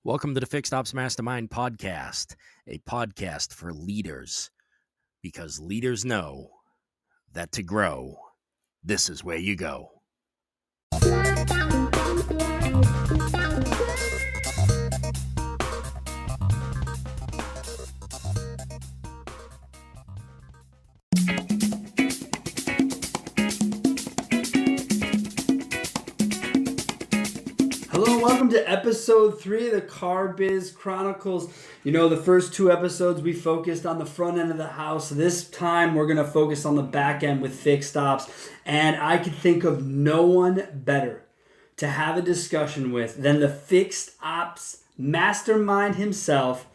Welcome to the Fixed Ops Mastermind podcast, a podcast for leaders, because leaders know that to grow, this is where you go. Hello and welcome to episode 3 of the Car Biz Chronicles. You know, the first 2 episodes we focused on the front end of the house. This time we're going to focus on the back end with Fixed Ops. And I could think of no one better to have a discussion with than the Fixed Ops Mastermind himself,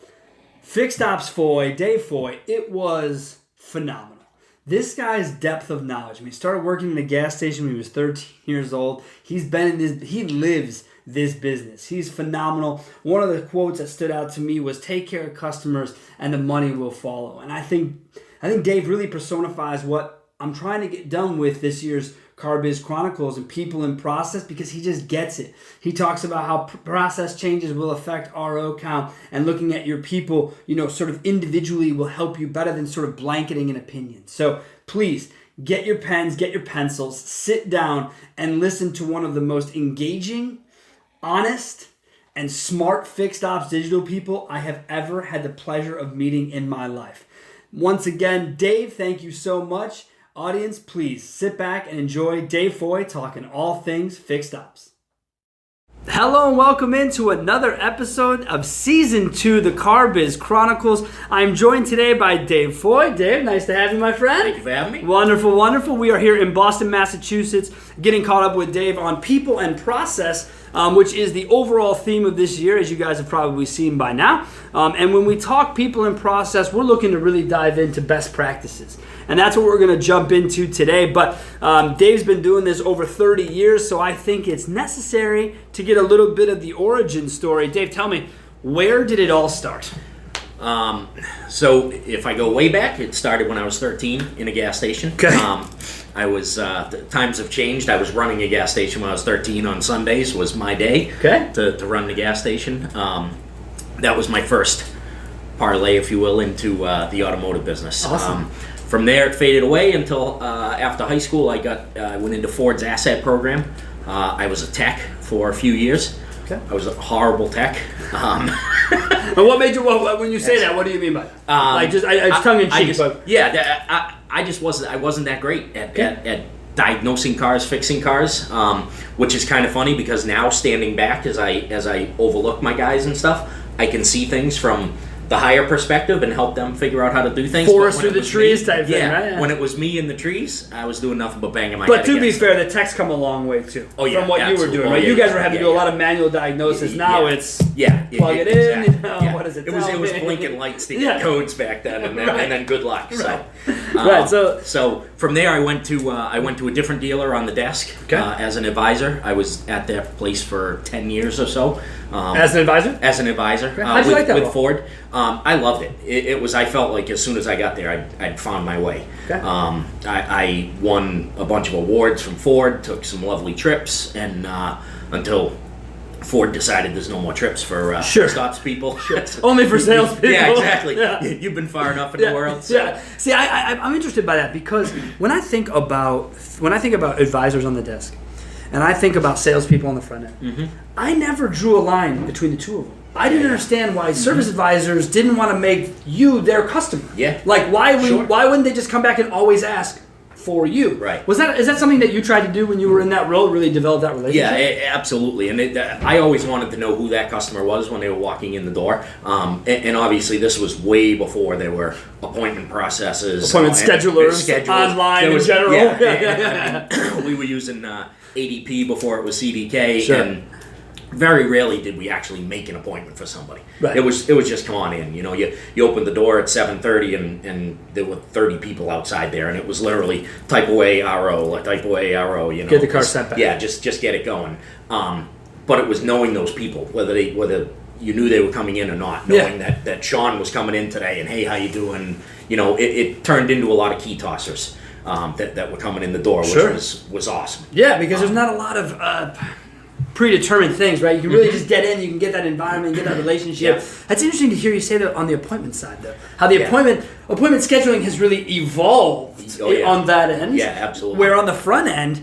Fixed Ops Foy, Dave Foy. It was phenomenal. This guy's depth of knowledge. I mean, he started working in a gas station when he was 13 years old. He lives this business. He's phenomenal. One of the quotes that stood out to me was, take care of customers and the money will follow. And I think Dave really personifies what I'm trying to get done with this year's Car Biz Chronicles and people in process, because he just gets it. He talks about how process changes will affect RO count, and looking at your people, sort of individually will help you better than sort of blanketing an opinion. So please get your pens, get your pencils, sit down and listen to one of the most engaging, honest, and smart Fixed Ops digital people I have ever had the pleasure of meeting in my life. Once again, Dave, thank you so much. Audience, please sit back and enjoy Dave Foy talking all things Fixed Ops. Hello and welcome into another episode of Season 2, the Car Biz Chronicles. I'm joined today by Dave Foy. Dave, nice to have you, my friend. Thank you for having me. Wonderful, wonderful. We are here in Boston, Massachusetts, getting caught up with Dave on people and process, which is the overall theme of this year, as you guys have probably seen by now. And when we talk people and process, we're looking to really dive into best practices. And that's what we're going to jump into today. But Dave's been doing this over 30 years, so I think it's necessary to get a little bit of the origin story. Dave, tell me, where did it all start? So if I go way back, it started when I was 13 in a gas station. Okay. Times have changed. I was running a gas station when I was 13 on Sundays, was my day to run the gas station. That was my first parlay, if you will, into the automotive business. Awesome. From there, it faded away until after high school. I went into Ford's asset program. I was a tech for a few years. Okay. I was a horrible tech. And what made you? When you say that, what do you mean by that? It's tongue in cheek. I wasn't that great at diagnosing cars, fixing cars, which is kind of funny because now standing back as I overlook my guys and stuff, I can see things from the higher perspective and help them figure out how to do things. Forest through the trees type thing, right? Yeah. When it was me in the trees, I was doing nothing but banging my head. But to be against fair, the tech's come a long way too. Oh yeah, from what you were doing, right? You guys were having to do a lot of manual diagnosis. Now it's plug it in. Exactly. What does it? It was blinking lights to get codes back then, and then good luck. Right. So from there, I went to a different dealer on the desk as an advisor. I was at that place for 10 years or so. As an advisor? As an advisor. How'd you like that with Ford? I loved it. I felt like as soon as I got there, I'd found my way. Okay. I won a bunch of awards from Ford, took some lovely trips, and until Ford decided there's no more trips for stops people. Sure. Only for salespeople. Yeah, exactly. Yeah. You've been far enough in the world. So. Yeah. See, I'm interested by that because when I think about advisors on the desk, and I think about salespeople on the front end, I never drew a line between the two of them. I didn't understand why service advisors didn't want to make you their customer. Yeah. Like why wouldn't they just come back and always ask for you? Right. Is that something that you tried to do when you were in that role? Really develop that relationship? Yeah, absolutely. And I always wanted to know who that customer was when they were walking in the door. And obviously, this was way before there were appointment processes, schedulers, online in general. Yeah. We were using ADP before it was CDK, and very rarely did we actually make an appointment for somebody. Right. It was just come on in. You opened the door at 7:30 and there were 30 people outside there, and it was literally type away RO, type away RO. Get the car sent back. Yeah, just get it going. But it was knowing those people, whether you knew they were coming in or not, knowing that Sean was coming in today, and hey, how you doing? It turned into a lot of key tossers that were coming in the door, which was awesome. Yeah, because there's not a lot of predetermined things, right? You can really just get in, you can get that environment, get that relationship. Yeah. That's interesting to hear you say that on the appointment side, though. How the appointment scheduling has really evolved on that end. Yeah, absolutely. Where on the front end,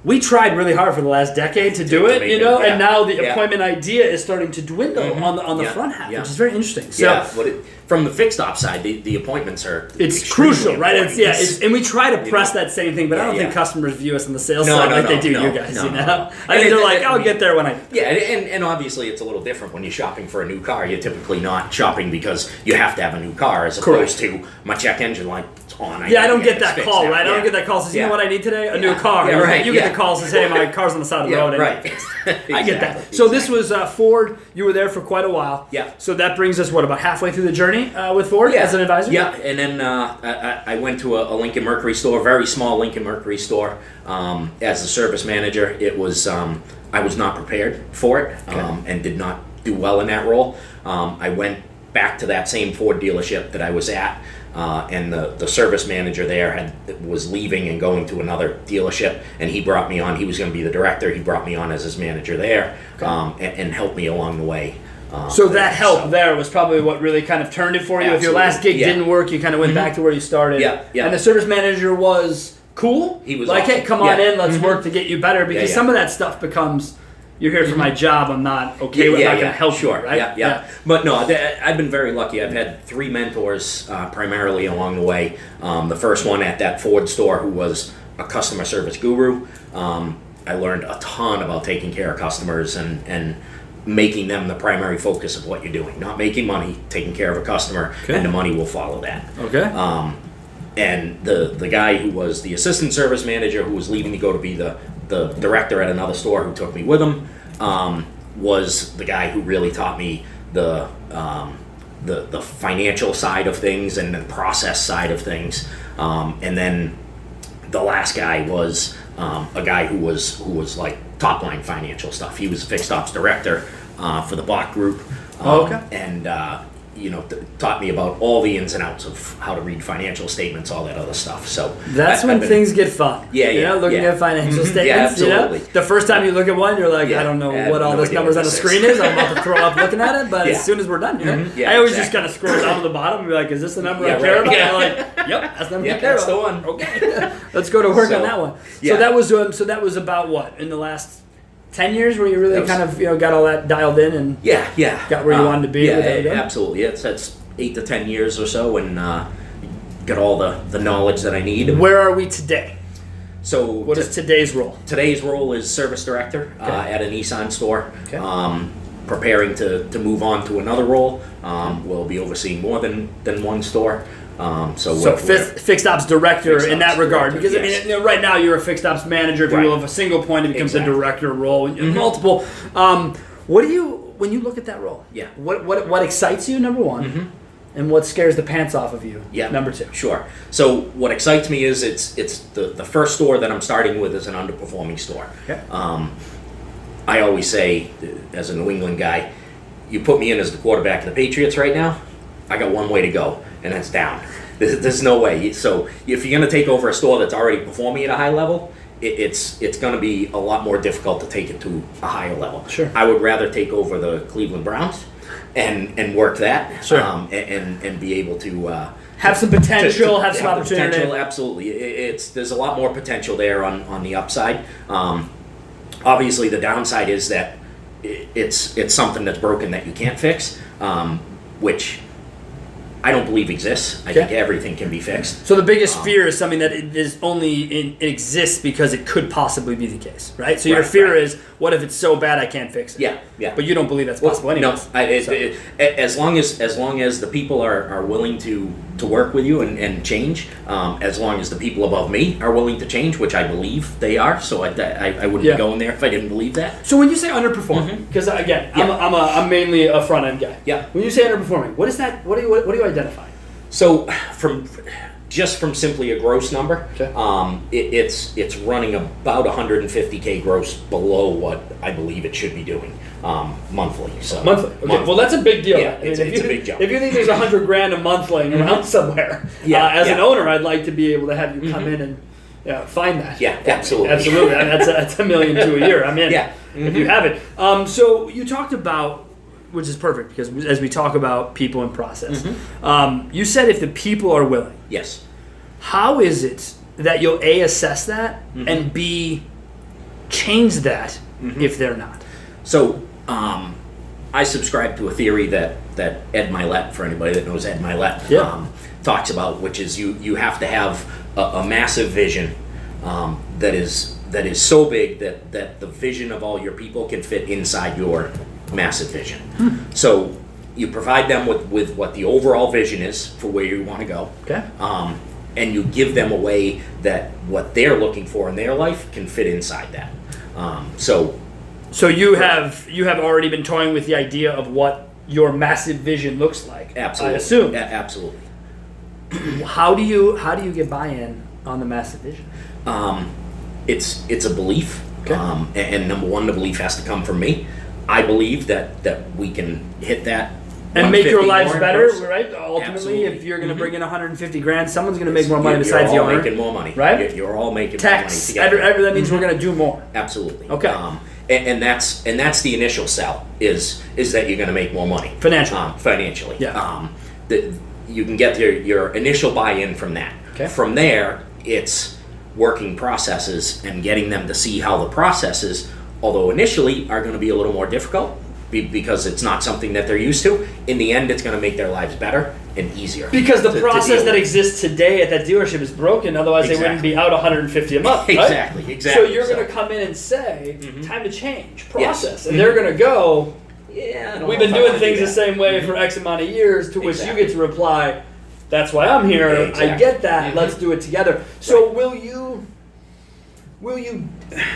we tried really hard for the last decade to do it, and now the appointment idea is starting to dwindle on the front half, which is very interesting. So, from the fixed ops side, the appointments are crucial, right? Important. And we try to press that same thing, but I don't think customers view us on the sales side like they do you guys. I think they're like, I'll get there when I. Yeah, and obviously it's a little different when you're shopping for a new car. You're typically not shopping because you have to have a new car, as opposed to my check engine light on. I don't get that call, right? I don't get that call says, you know what I need today? A new car. You get the call says, hey, my car's on the side of the road. Right. I get that. So this was Ford. You were there for quite a while. Yeah. So that brings us, about halfway through the journey with Ford as an advisor? Yeah, and then I went to a Lincoln Mercury store, very small Lincoln Mercury store, as a service manager. It was, I was not prepared for it and did not do well in that role. I went back to that same Ford dealership that I was at, and the service manager there was leaving and going to another dealership, and he brought me on. He was going to be the director. He brought me on as his manager there, and helped me along the way. So that help there was probably what really kind of turned it for you. Absolutely. If your last gig didn't work, you kind of went back to where you started. Yeah. And the service manager was cool. He was like, awesome. hey, come on in, let's work to get you better, because some of that stuff becomes, you're here for my job, I'm not okay with not going to help you, right? Yeah. But no, I've been very lucky. I've had 3 mentors primarily along the way. The first one at that Ford store, who was a customer service guru. I learned a ton about taking care of customers and making them the primary focus of what you're doing. Not making money, taking care of a customer, and the money will follow that. Okay. And the guy who was the assistant service manager, who was leaving to go to be the director at another store, who took me with him, was the guy who really taught me the financial side of things and the process side of things. And then the last guy was a guy who was like top line financial stuff. He was fixed ops director for the Bach Group, and taught me about all the ins and outs of how to read financial statements, all that other stuff. So that's when things get fun. Looking at financial statements. Yeah, absolutely. The first time you look at one, you're like, I don't know what all those numbers on the screen is. I'm about to throw up looking at it, but as soon as we're done here, I always just kind of scroll down to the bottom and be like, is this the number I care about? And I'm like, yep, that's the number I care about. That's the one. Okay, let's go to work on that one. So that was about what, in the last 10 years where you really kind of got all that dialed in and got where you wanted to be? Absolutely. That's 8 to 10 years or so, and got all the knowledge that I need. Where are we today? So what is today's role? Today's role is service director at a Nissan store. Preparing to move on to another role. We'll be overseeing more than one store. So fixed ops director in that regard, because I mean, right now you're a fixed ops manager. If you will, of a single point, it becomes a director role. Multiple. What do you, when you look at that role? Yeah. What excites you? Number one, and what scares the pants off of you? Yeah. Number 2. Sure. So what excites me is it's the first store that I'm starting with is an underperforming store. Okay. I always say, as a New England guy, you put me in as the quarterback of the Patriots right now, I got one way to go, and that's down. There's no way. So if you're going to take over a store that's already performing at a high level, it's going to be a lot more difficult to take it to a higher level. Sure. I would rather take over the Cleveland Browns and work that, and be able to have some potential, have some opportunity. Potential, absolutely. There's a lot more potential there on the upside. Obviously, the downside is that it's something that's broken that you can't fix, which I don't believe exists. I think everything can be fixed. So the biggest fear is something that it exists because it could possibly be the case, right? So your fear is, what if it's so bad I can't fix it? Yeah. But you don't believe that's possible anyways. No, as long as the people are willing to work with you and change, as long as the people above me are willing to change, which I believe they are. So I wouldn't be going there if I didn't believe that. So when you say underperforming, because again, I'm mainly a front end guy. Yeah. When you say underperforming, what is that? What do you identify? So from simply a gross number, it's running about 150K gross below what I believe it should be doing monthly. So monthly. Okay. Well, that's a big deal. Yeah, it's a big jump. If you think there's $100,000 a month laying around somewhere, as an owner, I'd like to be able to have you come in Yeah, find that. Yeah, absolutely. Absolutely. I mean, that's $1 million to a year. I'm in. Yeah. If you have it. So you talked about, which is perfect because as we talk about people and process, you said if the people are willing. Yes. How is it that you'll A, assess that, and B, change that if they're not? So I subscribe to a theory that Ed Milet, for anybody that knows Ed Milet, talks about, which is you have to have a massive vision that is so big that the vision of all your people can fit inside your massive vision. So you provide them with what the overall vision is for where you want to go. Okay. And you give them a way that what they're looking for in their life can fit inside that. So you have already been toying with the idea of what your massive vision looks like. Absolutely. I assume. Absolutely. How do you get buy-in on the massive vision? It's a belief. Okay. And number one, the belief has to come from me. I believe that we can hit that and make your lives more better, person. right? Ultimately, Absolutely. if you're going to bring in $150,000, someone's going to make more money besides the You're all owner. making more money, right? You're all making Tax. more money together. That means we're going to do more. Absolutely. Okay. And that's the initial sell is that you're going to make more money Financially. Yeah. You can get your initial buy-in from that. Okay. From there, it's working processes and getting them to see how the processes, although initially are going to be a little more difficult because it's not something that they're used to. In the end, it's going to make their lives better and easier. Because the to process deal that with. exists today at that delership is broken. Otherwise, they wouldn't be out $150 a month. Right? Exactly. So you're going to come in and say, "Time to change process," Yes. and they're going to go, "Yeah, I don't we've know been if I doing wanna do things the that." same way for X amount of years." To which Exactly. you get to reply, "That's why I'm here. Exactly. I get that. Let's do it together." So will you?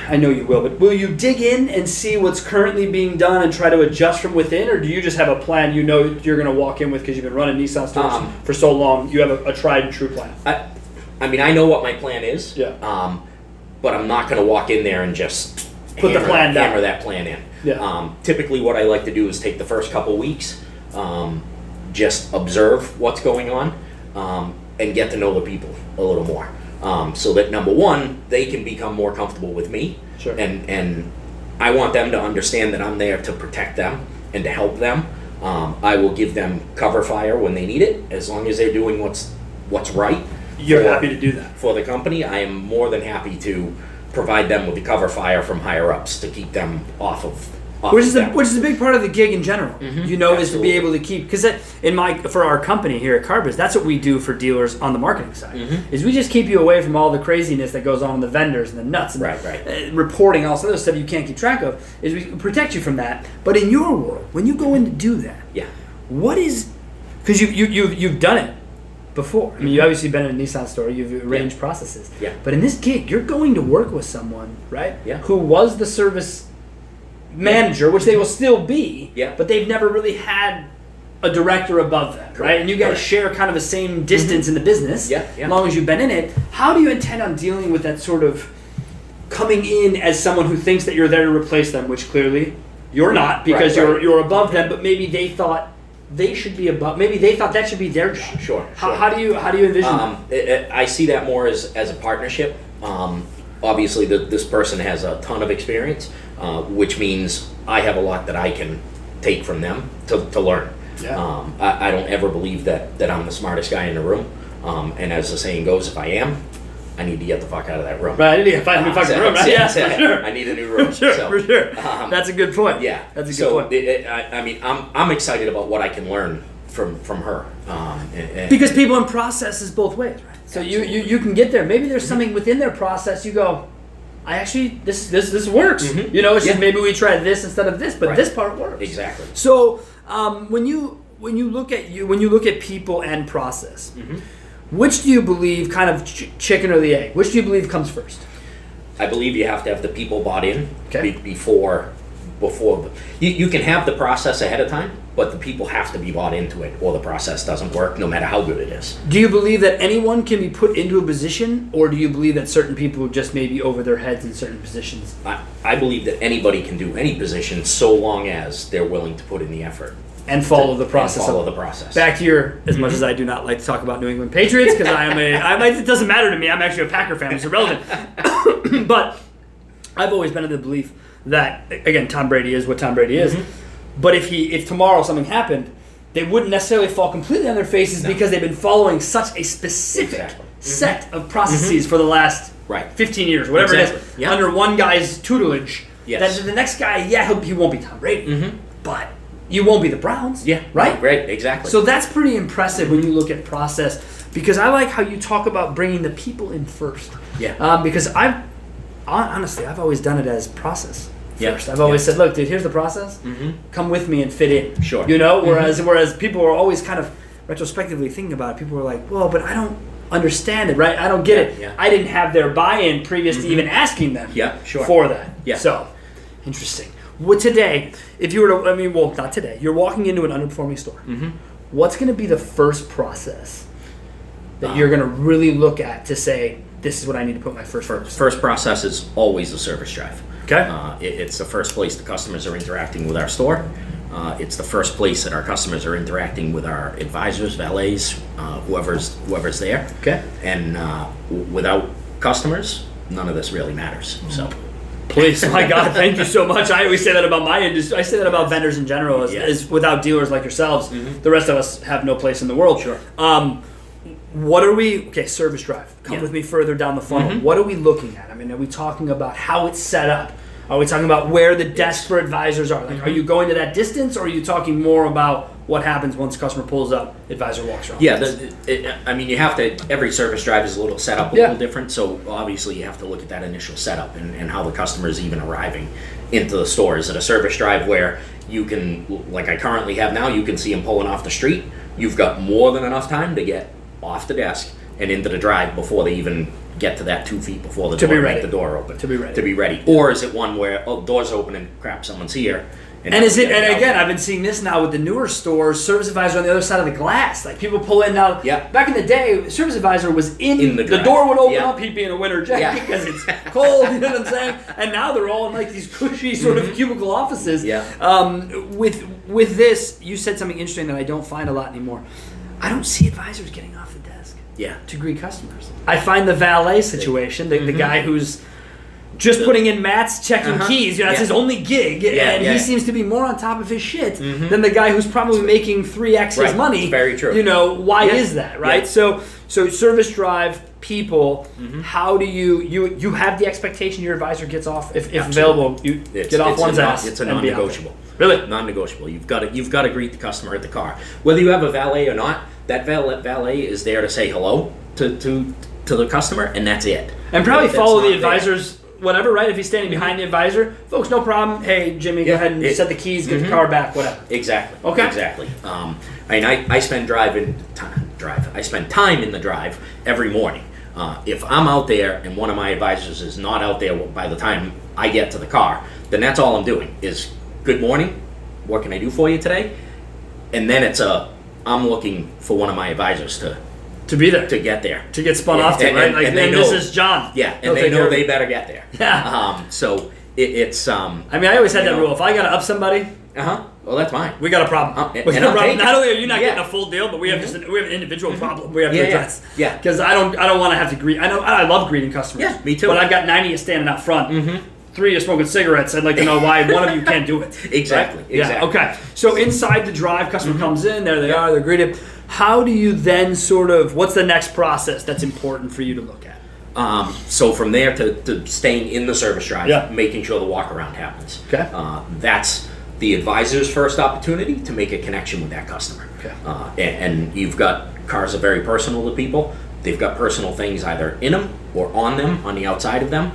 I know you will, but will you dig in and see what's currently being done and try to adjust from within, or do you just have a plan you know you're going to walk in with because you've been running Nissan stores for so long? You have a tried and true plan. I mean, I know what my plan is. Yeah. But I'm not going to walk in there and just Put the plan down. hammer that plan in. Yeah. Typically, what I like to do is take the first couple weeks, just observe what's going on, and get to know the people a little more. So that number one, they can become more comfortable with me. Sure. And I want them to understand that I'm there to protect them and to help them. I will give them cover fire when they need it, as long as they're doing what's right. You're happy to do that. For the company, I am more than happy to provide them with the cover fire from higher ups to keep them off of Which is them. which is a big part of the gig in general. Is to be Absolutely. able to keep, because for our company here at CarBiz, that's what we do for dealers on the marketing side. Is we just keep you away from all the craziness that goes on with the vendors and the nuts and reporting, all this other stuff you can't keep track of. Is we protect you from that. But in your world, when you go in to do that, what is, because you've done it before. I mean, you've obviously been in a Nissan store. You've arranged processes. Yeah. But in this gig, you're going to work with someone, right? Yeah. Who was the service manager, which they will still be, but they've never really had a director above them, right? And you guys share kind of the same distance in the business, as long as you've been in it. How do you intend on dealing with that sort of coming in as someone who thinks that you're there to replace them, which clearly you're not, because you're above them, but maybe they thought they should be above, maybe they thought that should be their job. Sure. How do you envision that? I see that more as a partnership. Obviously, this person has a ton of experience, which means I have a lot that I can take from them to learn. Yeah. I don't ever believe that I'm the smartest guy in the room. And as the saying goes, if I am, I need to get the fuck out of that room. Right, I need to find a new fucking room, right? Yes, for sure. I need a new room. For sure. That's a good point. Yeah, that's a good point. I mean, I'm excited about what I can learn from her. Because people in process is both ways, right? So you can get there. Maybe there's something within their process. You go, I actually this works. You know, it's just maybe we try this instead of this, but this part works. Exactly. So when you look at people and process, which do you believe kind of chicken or the egg? Which do you believe comes first? I believe you have to have the people bought in before before. You can have the process ahead of time, but the people have to be bought into it, or the process doesn't work, no matter how good it is. Do you believe that anyone can be put into a position, or do you believe that certain people just may be over their heads in certain positions? I believe that anybody can do any position so long as they're willing to put in the effort. And follow the process. Follow the process. Back to your, as much as I do not like to talk about New England Patriots, because it doesn't matter to me. I'm actually a Packer fan. It's irrelevant. But I've always been of the belief that, again, Tom Brady is what Tom Brady is. But if tomorrow something happened, they wouldn't necessarily fall completely on their faces because they've been following such a specific set of processes for the last 15 years, whatever it is, under one guy's tutelage. Yes. That the next guy, he won't be Tom Brady, but you won't be the Browns. Yeah. Right? Right, exactly. So that's pretty impressive when you look at process, because I like how you talk about bringing the people in first. Yeah. Because I've always done it as process first. Yeah. I've always said, look, dude, here's the process. Come with me and fit in. Sure. You know, whereas people are always kind of retrospectively thinking about it. People are like, well, but I don't understand it, right? I don't get it. Yeah. I didn't have their buy-in previous to even asking them for that. Yeah. So, interesting. Well, today, if you were to, not today, you're walking into an underperforming store. What's going to be the first process that you're going to really look at to say, this is what I need to put my first process is always the service drive. Okay. It's the first place the customers are interacting with our store. It's the first place that our customers are interacting with our advisors, valets, whoever's there. Okay. And without customers, none of this really matters. So. Please, my God, thank you so much. I always say that about my industry. I say that about vendors in general. Is without dealers like yourselves, the rest of us have no place in the world. Sure. What are we? Okay, service drive. Come with me further down the funnel. What are we looking at? I mean, are we talking about how it's set up? Are we talking about where the desks for advisors are? Like, are you going to that distance, or are you talking more about what happens once the customer pulls up, advisor walks around? Yeah, you have to. Every service drive is a little set up a little different. So obviously, you have to look at that initial setup and how the customer is even arriving into the store. Is it a service drive where you can, like I currently have now, you can see them pulling off the street? You've got more than enough time to get off the desk and into the drive before they even get to that 2 feet before the door, make the door open. To be ready. Or is it one where, door's open and crap, someone's here? And again, I've been seeing this now with the newer stores, service advisor on the other side of the glass. Like, people pull in now. Yeah. Back in the day, service advisor was in the drive. Door would open up, he'd be in a winter jacket because it's cold, you know what I'm saying? And now they're all in like these cushy sort of cubicle offices. Yeah. With this, you said something interesting that I don't find a lot anymore. I don't see advisors getting off the desk to greet customers. I find the valet situation, the guy who's just putting in mats, checking keys, that's his only gig, he seems to be more on top of his shit than the guy who's probably making 3x his money. Very true. Why is that, right? So service drive, people, how do you have the expectation your advisor gets off, if available, get off one's ass. It's a non-negotiable. Really? Non-negotiable. You've got to greet the customer at the car. Whether you have a valet or not, that valet is there to say hello to the customer, and that's it. And probably follow the advisor's whatever, right? If he's standing behind the advisor, folks, no problem. Hey, Jimmy, go ahead and set the keys, get the car back, whatever. Exactly. Okay. Exactly. I spend I spend time in the drive every morning. If I'm out there and one of my advisors is not out there by the time I get to the car, then that's all I'm doing is, good morning, what can I do for you today? And then I'm looking for one of my advisors to be there, to get there, to get spun off to, right? Like, and this is John. Yeah, and they know they better get there. Yeah. So it's. I always had that rule. If I gotta up somebody, well, that's mine. we got a problem. We got a problem. Not only are you not getting a full deal, but we have we have an individual problem we have to address. Yeah. Because I don't want to have to greet. I love greeting customers. Yeah, me too. But I've got 90 standing out front. 3 are smoking cigarettes. I'd like to know why one of you can't do it. Exactly. Right? Yeah. Okay. So inside the drive, customer comes in. There they are. They're greeted. How do you then what's the next process that's important for you to look at? So from there to staying in the service drive, making sure the walk around happens. Okay. That's the advisor's first opportunity to make a connection with that customer. Okay. And you've got, cars are very personal to people. They've got personal things either in them or on them, on the outside of them.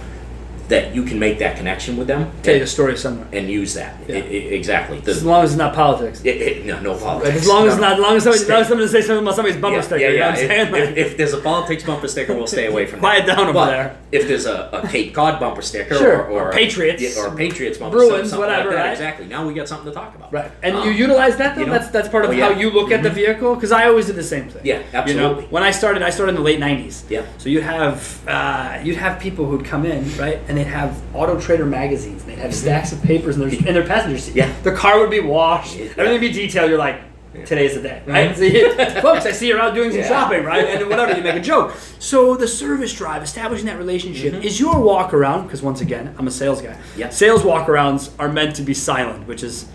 that you can make that connection with them. Tell you a story somewhere. And use that. Exactly. As long as it's not politics. No politics. As long as somebody say something about somebody's bumper sticker. Yeah. You know what I'm saying? If there's a politics bumper sticker, we'll stay away from Quiet that. down over there. If there's a Cape Cod bumper sticker or Patriots. Or Patriots bumper Bruins, sticker, whatever, like that, right? exactly. Now we got something to talk about. Right. And you utilize that though? That's part of how you look at the vehicle? Because I always did the same thing. Yeah, absolutely. When I started in the late 90s. Yeah. So you'd have people who'd come in, right? And they'd have Auto Trader magazines. And they'd have stacks of papers in their passenger seat. Yeah. The car would be washed. Everything would be detailed. You're like, today's the day, right? So folks, I see you're out doing some shopping, right? And whatever, you make a joke. So the service drive, establishing that relationship, is your walk around, because once again, I'm a sales guy. Yeah. Sales walk arounds are meant to be silent, which is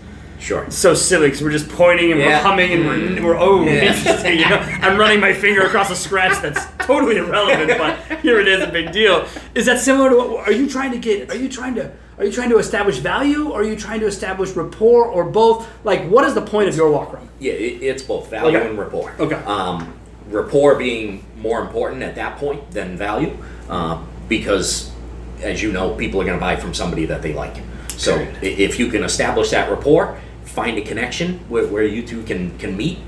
so silly because we're just pointing and we're humming and we're interesting. You know, I'm running my finger across a scratch that's totally irrelevant, but here it is, a big deal. Is that similar to what are you trying to get? Are you trying to establish value, or are you trying to establish rapport, or both? Like, what is the point of your walk around? Yeah, it's both value and rapport. Okay. Rapport being more important at that point than value, because, as you know, people are going to buy from somebody that they like. So if you can establish that rapport, find a connection where you two can meet,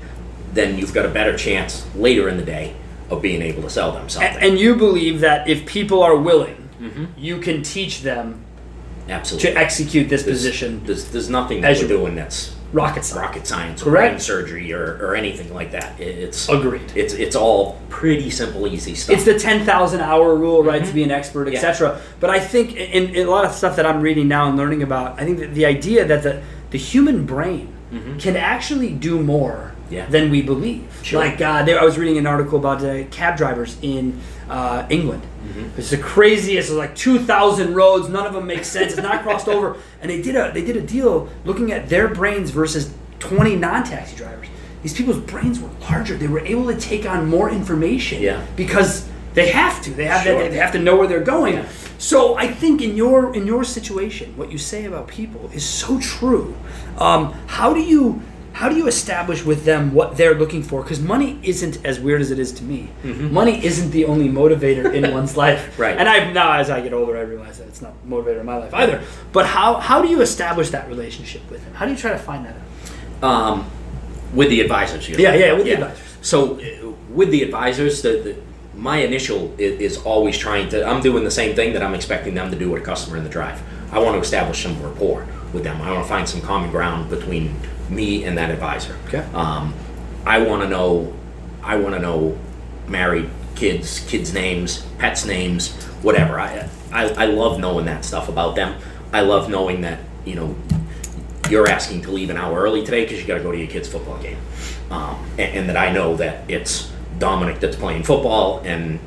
then you've got a better chance later in the day of being able to sell them something. And you believe that if people are willing, you can teach them absolutely to execute this position. There's nothing that we're doing that's rocket science, or brain surgery or anything like that. It's agreed. It's all pretty simple, easy stuff. It's the 10,000 hour rule, right? To be an expert, etc. But I think in a lot of stuff that I'm reading now and learning about, I think that the idea that the human brain can actually do more than we believe. Sure. Like I was reading an article about cab drivers in England. It's the craziest. It's like 2,000 roads. None of them make sense. It's not crossed over. And they did a deal looking at their brains versus 20 non-taxi drivers. These people's brains were larger. They were able to take on more information because they have to. They have to know where they're going. Yeah. So I think in your situation, what you say about people is so true. How do you establish with them what they're looking for? Because money isn't, as weird as it is to me, money isn't the only motivator in one's life. Right. And now as I get older, I realize that it's not the motivator in my life either. But how do you establish that relationship with them? How do you try to find that out? With the advisors. With the advisors. So with the advisors, my initial is always trying to, I'm doing the same thing that I'm expecting them to do with a customer in the drive. I want to establish some rapport with them. I want to find some common ground between me and that advisor. Okay. I want to know married kids' names, pets' names, whatever. I love knowing that stuff about them. I love knowing that, you're asking to leave an hour early today because you got to go to your kid's football game. And that I know that it's Dominic that's playing football, and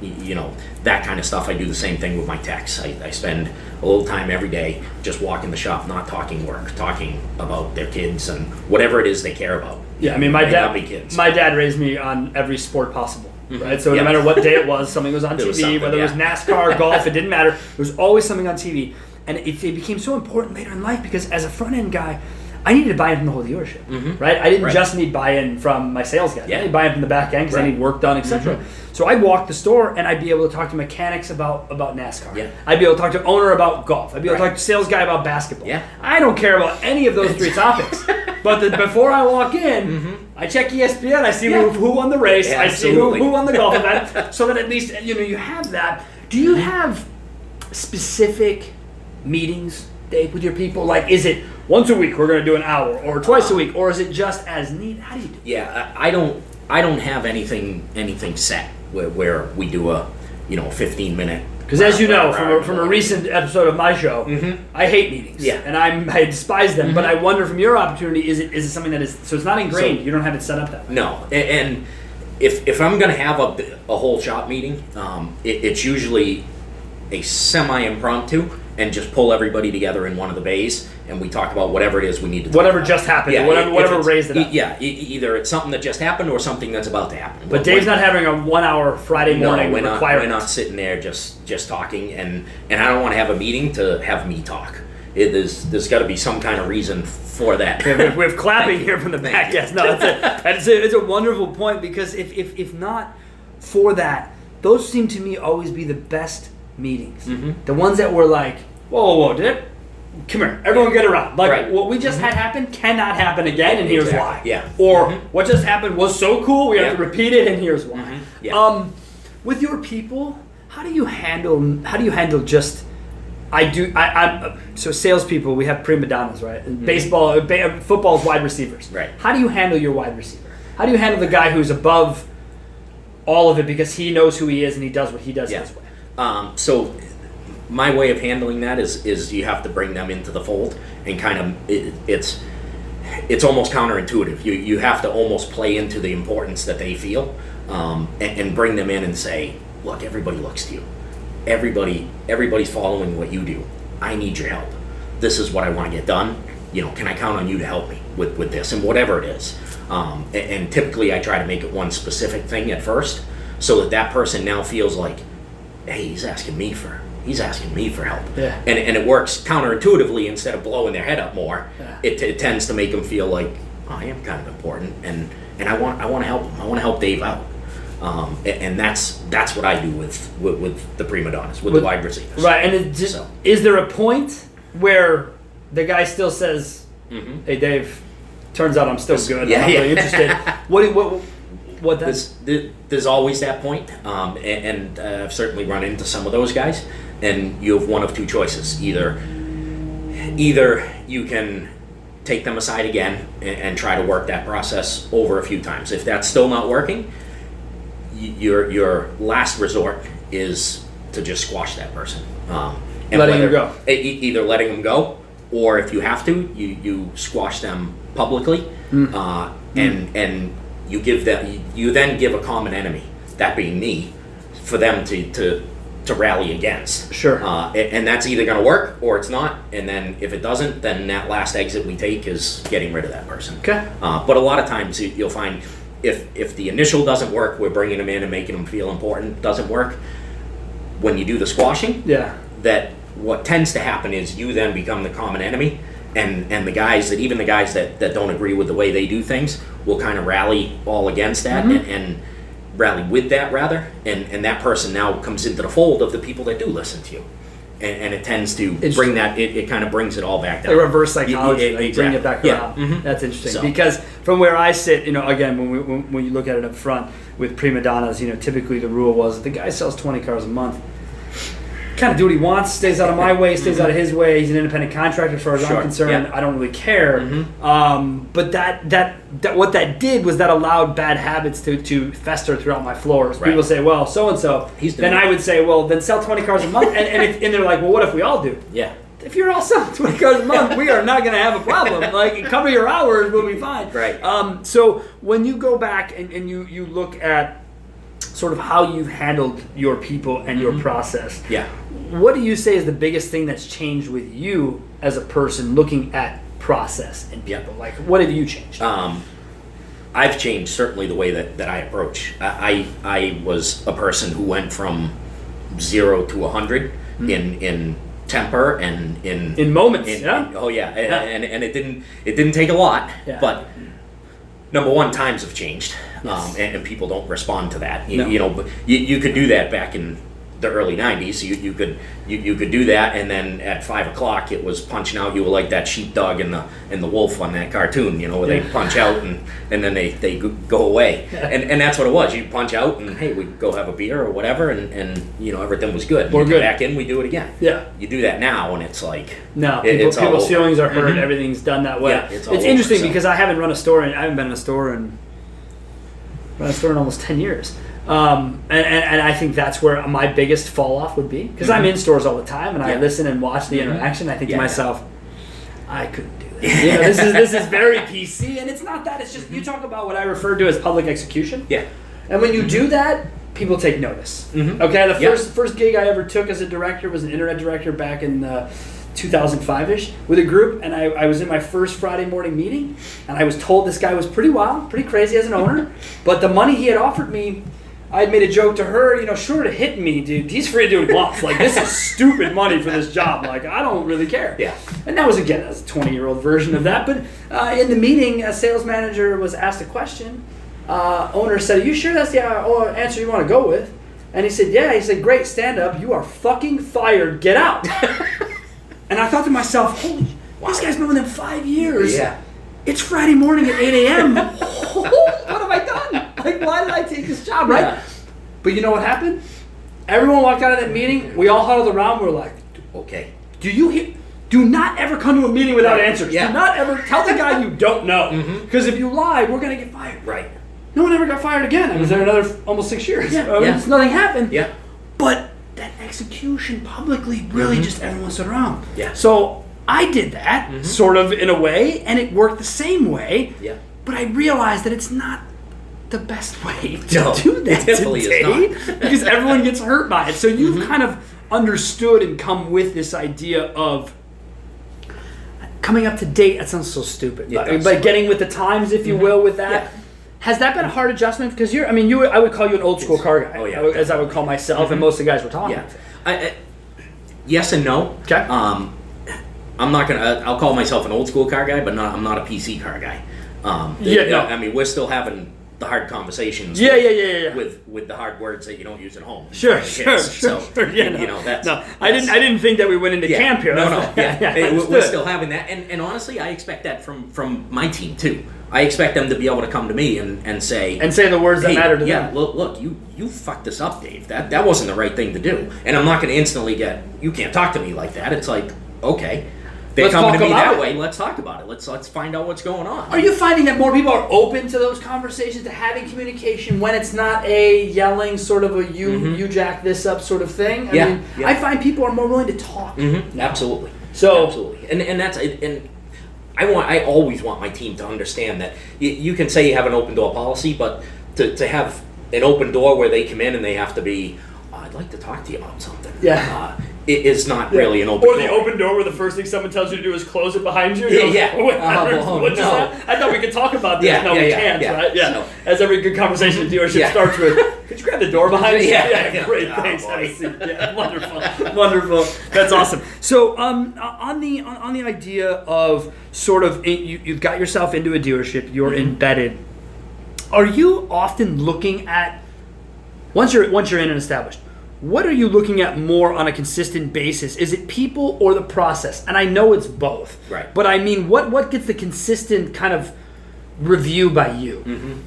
that kind of stuff. I do the same thing with my texts. I spend a little time every day just walking the shop, not talking work, talking about their kids and whatever it is they care about. Yeah, I mean, my dad raised me on every sport possible, right? So no matter what day it was, something was on TV, whether it was NASCAR, golf, it didn't matter. There was always something on TV, and it became so important later in life because as a front end guy, I needed buy-in from the whole dealership, right? I didn't just need buy-in from my sales guy. I needed buy-in from the back end because I need work done, etc. So I'd walk the store and I'd be able to talk to mechanics about NASCAR. Yeah. I'd be able to talk to owner about golf. I'd be able to talk to sales guy about basketball. Yeah. I don't care about any of those three topics. But before I walk in, I check ESPN. I see who won the race. I see who won the golf event. So that at least you have that. Do you have specific meetings, Dave, with your people? Like, is it once a week we're going to do an hour, or twice a week, or is it just as needed? How do you do it? Yeah, I don't have anything set where we do a 15-minute. Because as you know from a recent episode of my show, I hate meetings. Yeah, and I despise them. But I wonder from your opportunity, is it something that is so it's not ingrained? You don't have it set up that way. No, and if I'm going to have a whole shop meeting, it's usually a semi-impromptu. And just pull everybody together in one of the bays, and we talk about whatever it is we need to talk about. Just happened, whatever raised it up. Either it's something that just happened or something that's about to happen. But Dave's not having a 1 hour Friday morning requirement. We're not sitting there just talking, and I don't want to have a meeting to have me talk. There's got to be some kind of reason for that. We have clapping here from the back. Yes, no, it's a wonderful point because if not for that, those seem to me always be the best meetings. The ones that were like, whoa, come here, everyone get around. Like what we just had happen cannot happen again, and here's why. Yeah. Or what just happened was so cool, we have to repeat it, and here's why. With your people, how do you handle just? So salespeople, we have prima donnas, right? Baseball, football's wide receivers. Right. How do you handle your wide receiver? How do you handle the guy who's above all of it because he knows who he is and he does what he does his way? So my way of handling that is you have to bring them into the fold and kind of it's almost counterintuitive. You have to almost play into the importance that they feel and bring them in and say, look, everybody looks to you. Everybody's following what you do. I need your help. This is what I want to get done. Can I count on you to help me with this and whatever it is? And typically I try to make it one specific thing at first so that person now feels like, hey, he's asking me for help. Yeah. And it works counterintuitively. Instead of blowing their head up more, it tends to make them feel like, oh, I am kind of important and I want to help him. I want to help Dave out. And that's what I do with the prima donnas, with the wide receivers. Right, and is there a point where the guy still says, hey, Dave, turns out I'm still good. I'm really interested. What there's always that point, and I've certainly run into some of those guys, and you have one of two choices. Either you can take them aside again and try to work that process over a few times. If that's still not working, your last resort is to just squash that person. And letting them go. Either letting them go, or if you have to, you squash them publicly, and you then give a common enemy, that being me, for them to rally against. Sure. And that's either going to work or it's not. And then if it doesn't, then that last exit we take is getting rid of that person. Okay. But a lot of times you'll find if the initial doesn't work, we're bringing them in and making them feel important. Doesn't work. When you do the squashing, that what tends to happen is you then become the common enemy, and the guys that don't agree with the way they do things will kind of rally all against that and rally with that rather, and that person now comes into the fold of the people that do listen to you. And it tends to bring that, it kind of brings it all back down. Like reverse psychology, exactly. Bring it back around. That's interesting. Because from where I sit, again, when you look at it up front with prima donnas, typically the rule was that the guy sells 20 cars a month. Kind of do what he wants, stays out of my way, stays out of his way. He's an independent contractor as far as I'm concerned. I don't really care. But that what that did was that allowed bad habits to fester throughout my floors. Right. People say, well, so-and-so. Then I would say, well, then sell 20 cars a month. and they're like, well, what if we all do? Yeah. If you're all selling 20 cars a month, we are not going to have a problem. Like, cover your hours, we'll be fine. Right. So when you go back and you look at sort of how you've handled your people and your process. Yeah. What do you say is the biggest thing that's changed with you as a person looking at process and people? Like, what have you changed? I've changed certainly the way that I approach. I was a person who went from 0 to 100 in temper and in moments. And it didn't take a lot, but number one, times have changed, and people don't respond to that. But you could do that back in the early 90s. You could do that, and then at 5 o'clock it was punching out. You were like that sheepdog and the wolf on that cartoon, where they punch out and then they go away. And that's what it was. You punch out and hey, we go have a beer or whatever, and everything was good. We're you good. Come back in, we do it again. Yeah. You do that now, and it's like people's feelings are hurt. Everything's done that way. Yeah, it's interesting because I haven't run a store, and I haven't been in a store in almost 10 years. And I think that's where my biggest fall off would be, because I'm in stores all the time and I listen and watch the interaction. I think to myself, I couldn't do that. This is very PC, and it's not that. It's just you talk about what I refer to as public execution. Yeah. And when you do that, people take notice. Okay. The first gig I ever took as a director was an internet director back in 2005-ish with a group, and I was in my first Friday morning meeting, and I was told this guy was pretty wild, pretty crazy as an owner, but the money he had offered me, I had made a joke to her, short of hitting me, dude, he's free to do what he wants. Like, this is stupid money for this job. Like, I don't really care. Yeah. And that was, again, a 20-year-old version of that. But in the meeting, a sales manager was asked a question. Owner said, are you sure that's the answer you want to go with? And he said, yeah. He said, great, stand up. You are fucking fired. Get out. And I thought to myself, holy, this guy's been with him 5 years. Yeah. It's Friday morning at 8 a.m. What have I done? Like, why did I take this job, right? Yeah. But you know what happened? Everyone walked out of that meeting. We all huddled around. We're like, okay. do you hear? Do not ever come to a meeting without answers. Yeah. Do not ever tell the guy you don't know. Because if you lie, we're going to get fired. Right. No one ever got fired again. I was there another almost 6 years. Yeah. Nothing happened. Yeah. But that execution publicly really just everyone stood around. Yeah. So I did that sort of in a way, and it worked the same way. Yeah. But I realized that it's not the best way to No, do that it definitely today is not. because everyone gets hurt by it. So you've kind of understood and come with this idea of coming up to date. That sounds so stupid, but getting with the times, if you will, with that. Yeah. Has that been a hard adjustment? Because I would call you an old school car guy. Oh, yeah. As I would call myself, and most of the guys we're talking. Yeah. Yes and no. Okay. I'm not gonna. I'll call myself an old school car guy, but I'm not a PC car guy. No. I mean, we're still having the hard conversations. Yeah. With the hard words that you don't use at home. Sure. So, Yeah, you know, that's. No, I didn't think that we went into camp here. No. Yeah, we're still having that, and honestly, I expect that from my team too. I expect them to be able to come to me and say the words that matter to them. Yeah, look, you fucked this up, Dave. That wasn't the right thing to do. And I'm not going to instantly you can't talk to me like that. It's like, okay, they're coming to me that way. Let's talk about it. Let's find out what's going on. Are you finding that more people are open to those conversations, to having communication when it's not a yelling sort of a you jack this up sort of thing? I mean, I find people are more willing to talk. Absolutely. So absolutely, and that's and. I always want my team to understand that you can say you have an open door policy, but to have an open door where they come in and they have to be, I'd like to talk to you about something. Yeah. It is not really an open door. Or the open door where the first thing someone tells you to do is close it behind you. Yeah. No. I thought we could talk about this. No, we can't, right? Yeah. So, as every good conversation in dealership starts with, could you grab the door behind you? Yeah. Great, thanks. Have a seat. Yeah, wonderful. That's awesome. So on the idea of sort of, you've got yourself into a dealership, you're embedded. Are you often looking at, once you're in and established, what are you looking at more on a consistent basis? Is it people or the process? And I know it's both. Right. But I mean, what gets the consistent kind of review by you?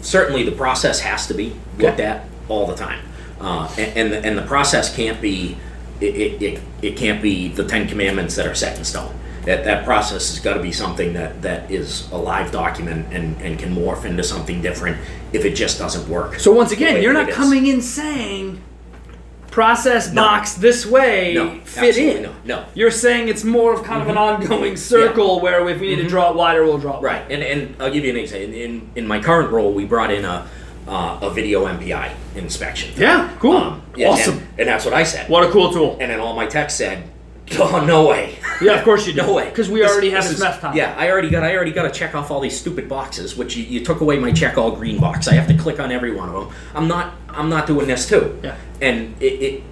Certainly the process has to be looked at all the time, and the process can't be it can't be the 10 commandments that are set in stone. That process has got to be something that is a live document and can morph into something different if it just doesn't work. So once again, you're not coming in saying process box this way, fit in. No. You're saying it's more of kind of an ongoing circle where if we need to draw it wider, we'll draw it wider. Right, and I'll give you an example. In my current role, we brought in a video MPI inspection. Yeah, cool. Awesome. And that's what I said. What a cool tool. And then all my techs said, oh, no way. Yeah, of course you do. No way. Because we already have this mess time. Yeah, I already got to check off all these stupid boxes, which you took away my check all green box. I have to click on every one of them. I'm not doing this too. Yeah. And it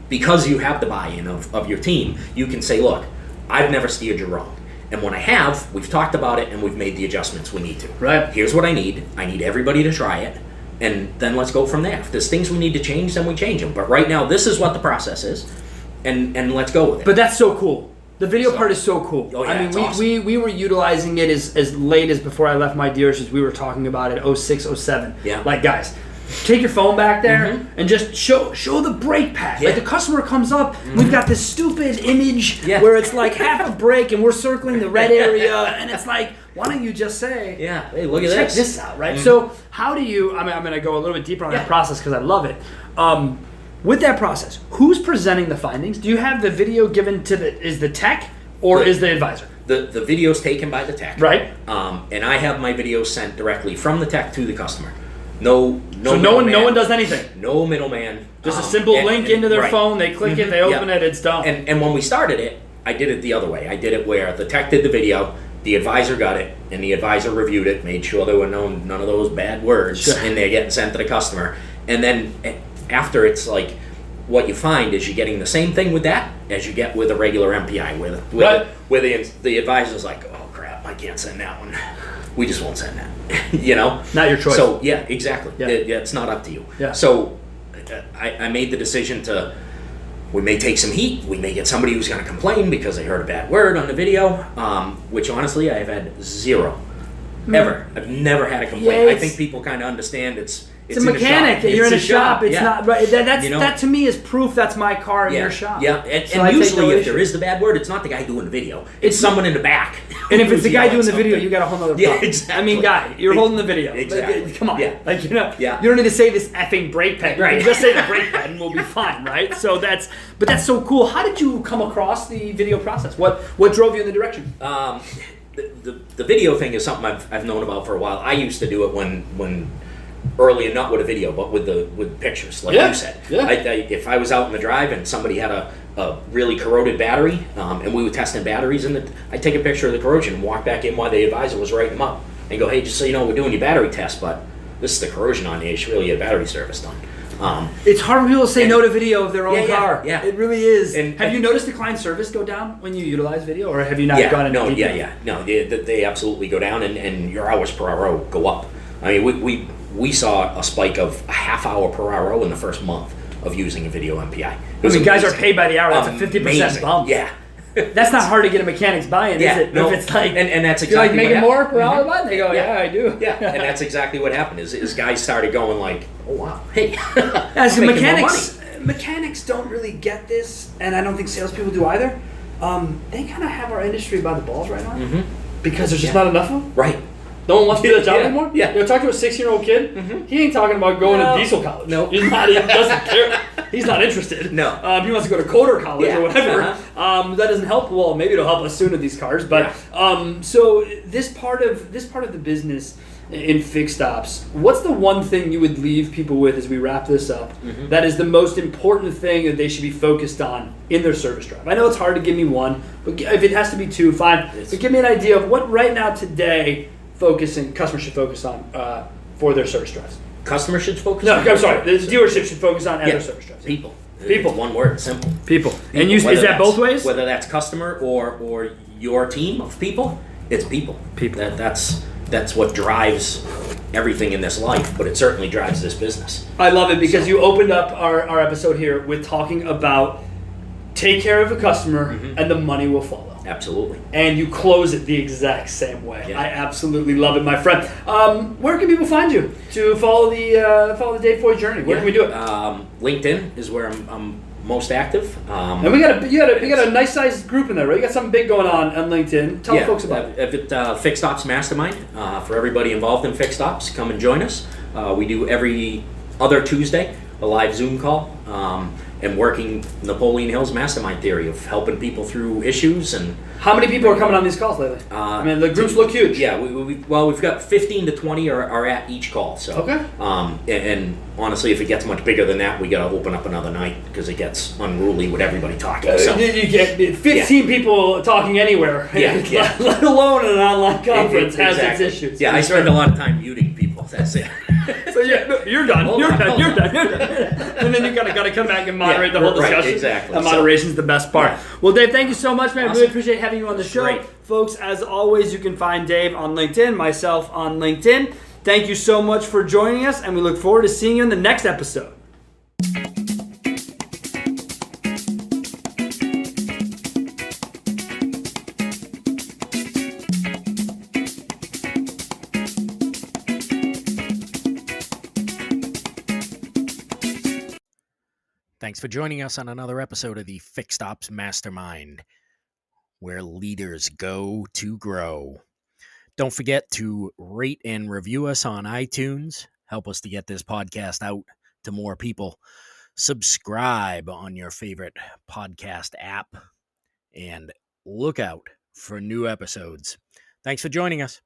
because you have the buy-in of your team, you can say, look, I've never steered you wrong. And when I have, we've talked about it and we've made the adjustments we need to. Right. Here's what I need. I need everybody to try it. And then let's go from there. If there's things we need to change, then we change them. But right now, this is what the process is. And let's go with it. But that's so cool. The video part is so cool. Oh, yeah, I mean, awesome. we were utilizing it as late as before I left my dealerships. We were talking about it 06, 07. Yeah. Like, guys, take your phone back there and just show the brake pad. Yeah. Like, the customer comes up, we've got this stupid image where it's like half a brake and we're circling the red area, and it's like, why don't you just say, hey, look at check this. this out, right? So how do you, I'm going to go a little bit deeper on that process because I love it. With that process, who's presenting the findings? Do you have the video given to is the tech or is the advisor? The video's taken by the tech. Right. And I have my videos sent directly from the tech to the customer. No one does anything. No middleman. Just a simple link into their phone, they click it, they open it, it's done. And when we started it, I did it the other way. I did it where the tech did the video, the advisor got it, and the advisor reviewed it, made sure there were none of those bad words in there getting sent to the customer. And then after, it's like, what you find is you're getting the same thing with that as you get with a regular MPI, where the advisor's like, oh crap, I can't send that one. we just won't send that. You know, not your choice. So yeah, exactly. Yeah. It's not up to you. Yeah. So I made the decision to. We may take some heat. We may get somebody who's going to complain because they heard a bad word on the video, which honestly I have had zero. Ever. I've never had a complaint. I think people kind of understand it's a mechanic. You're in a shop. It's not right. That to me is proof that's my car in your shop. Yeah, and usually if there is the bad word, it's not the guy doing the video. It's someone in the back. And if it's the guy doing the video, you got a whole nother problem. Yeah, exactly. I mean, guy, you're holding the video. Exactly. Come on. Yeah. Like, you don't need to say this effing brake pad. Right. You just say the brake pad and we'll be fine, right? So that's so cool. How did you come across the video process? What drove you in the direction? The video thing is something I've known about for a while. I used to do it when early, not with a video, but with pictures, like you said. Yeah. If I was out in the drive and somebody had a really corroded battery, and we were testing batteries, and I'd take a picture of the corrosion and walk back in while the advisor was writing them up and go, hey, just so you know, we're doing your battery test, but this is the corrosion on here. You should really get a battery service done. It's hard for people to say no to video of their own car. Yeah, it really is. And have you noticed the client service go down when you utilize video, or have you not gone into detail? No, they absolutely go down, and your hours per hour go up. I mean, we saw a spike of a half hour per hour in the first month of using a video MPI. I mean, guys are paid by the hour. That's a 50% bump. Yeah. That's not hard to get a mechanic's buy-in, is it? No. If it's like, and that's you're exactly like making what more per hour, bud? They go, yeah, I do. Yeah, and that's exactly what happened. Is guys started going like, oh wow, hey. As mechanics don't really get this, and I don't think salespeople do either. They kind of have our industry by the balls right now because there's just not enough of them. Right. No one wants to do that job anymore? Yeah. You talk to a 6-year-old kid, he ain't talking about going to diesel college. No. He doesn't care. He's not interested. No. He wants to go to coder college or whatever. That doesn't help. Well, maybe it'll help us soon with these cars. But so this part of the business in fixed ops, what's the one thing you would leave people with as we wrap this up that is the most important thing that they should be focused on in their service drive? I know it's hard to give me one, but if it has to be two, fine. But give me an idea of what right now today customers should focus on for their service drives. Customers should focus No, on? I'm sorry. The dealership should focus on their service drives. People. People. It's one word, simple. People. And is that both ways? Whether that's customer or your team of people, it's people. People. That's what drives everything in this life, but it certainly drives this business. I love it because you opened up our episode here with talking about take care of a customer and the money will follow. Absolutely. And you close it the exact same way. Yeah. I absolutely love it, my friend. Where can people find you to follow the Dave Foy journey? Where can we do it? LinkedIn is where I'm most active. And you got a nice sized group in there, right? You got something big going on LinkedIn. Tell folks about it. Fixed Ops Mastermind for everybody involved in fixed ops. Come and join us. We do every other Tuesday a live Zoom call. And working Napoleon Hill's mastermind theory of helping people through issues. And how many people are coming on these calls lately? I mean, the groups look huge. Yeah, we've got 15 to 20 are at each call. So okay. And honestly, if it gets much bigger than that, we got to open up another night because it gets unruly with everybody talking. So you get 15 people talking anywhere. Yeah. Let alone an online conference has its issues. Yeah, I spend a lot of time muting people. That's it. So you're done. You're done. And then you gotta come back and moderate the whole discussion. Right, exactly. And moderation's the best part. Yeah. Well, Dave, thank you so much, man. Awesome. Really appreciate having you on the show. Great. Folks, as always, you can find Dave on LinkedIn, myself on LinkedIn. Thank you so much for joining us, and we look forward to seeing you in the next episode. Thanks for joining us on another episode of the Fixed Ops Mastermind, where leaders go to grow. Don't forget to rate and review us on iTunes. Help us to get this podcast out to more people. Subscribe on your favorite podcast app and look out for new episodes. Thanks for joining us.